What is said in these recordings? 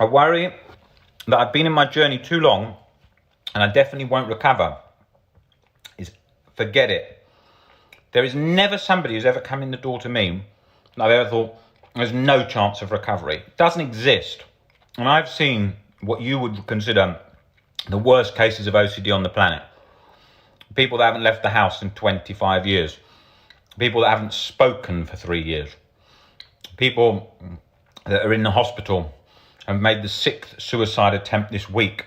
I worry that I've been in my journey too long and I definitely won't recover. Forget it. There is never somebody who's ever come in the door to me and I've ever thought there's no chance of recovery. It doesn't exist. And I've seen what you would consider the worst cases of OCD on the planet. People that haven't left the house in 25 years. People that haven't spoken for 3 years. People that are in the hospital have made the 6th suicide attempt this week,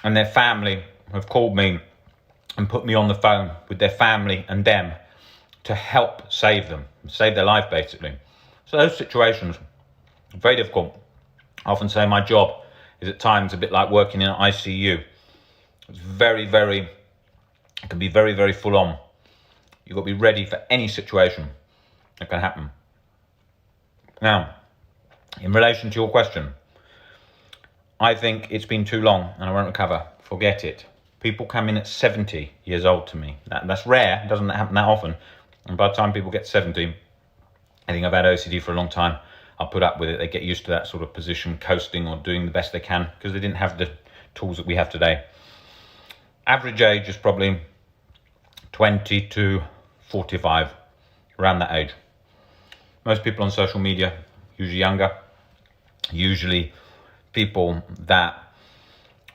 and their family have called me and put me on the phone with their family and them to help save them, save their life basically. So those situations are very difficult. I often say my job is at times a bit like working in an ICU. It's it can be very, very full on. You've got to be ready for any situation that can happen. Now, in relation to your question, I think it's been too long and I won't recover. Forget it. People come in at 70 years old to me. That's rare. It doesn't happen that often. And by the time people get 70, I think I've had OCD for a long time. I'll put up with it. They get used to that sort of position, coasting or doing the best they can because they didn't have the tools that we have today. Average age is probably 20 to 45, around that age. Most people on social media, usually younger, usually people that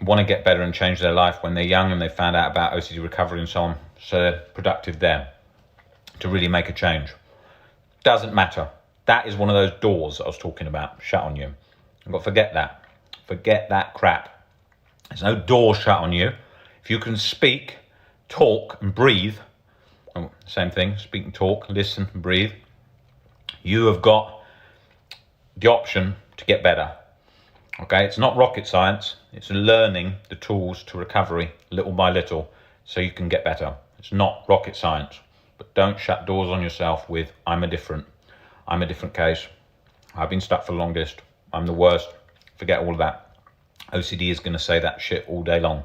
want to get better and change their life when they're young and they found out about OCD recovery and so on. So they're productive there to really make a change. Doesn't matter. That is one of those doors I was talking about, shut on you. But forget that. Forget that crap. There's no door shut on you. If you can speak, talk and breathe, same thing, speak and talk, listen and breathe, you have got the option to get better. Okay, it's not rocket science. It's learning the tools to recovery little by little so you can get better. It's not rocket science, but don't shut doors on yourself with, I'm a different case. I've been stuck for the longest. I'm the worst. Forget all of that. OCD is going to say that shit all day long.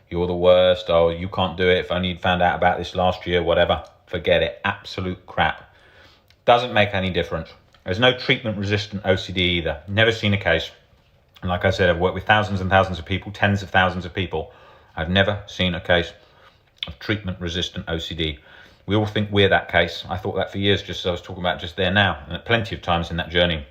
You're the worst. Oh, you can't do it. If only you'd found out about this last year, whatever. Forget it. Absolute crap. Doesn't make any difference. There's no treatment-resistant OCD either. Never seen a case. And like I said, I've worked with thousands and thousands of people, tens of thousands of people. I've never seen a case of treatment-resistant OCD. We all think we're that case. I thought that for years, just as I was talking about just there now, and plenty of times in that journey.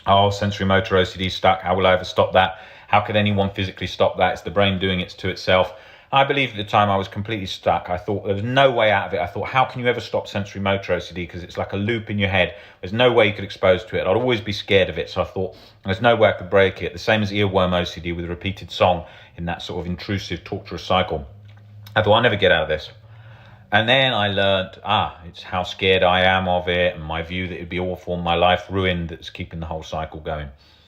Oh, sensory motor OCD stuck. How will I ever stop that? How could anyone physically stop that? It's the brain doing it to itself. I believe at the time I was completely stuck. I thought there was no way out of it. I thought, how can you ever stop sensory motor OCD? Because it's like a loop in your head. There's no way you could expose to it. I'd always be scared of it. So I thought, there's no way I could break it. The same as earworm OCD with repeated song in that sort of intrusive, torturous cycle. I thought, I'll never get out of this. And then I learned, it's how scared I am of it and my view that it'd be awful and my life ruined that's keeping the whole cycle going.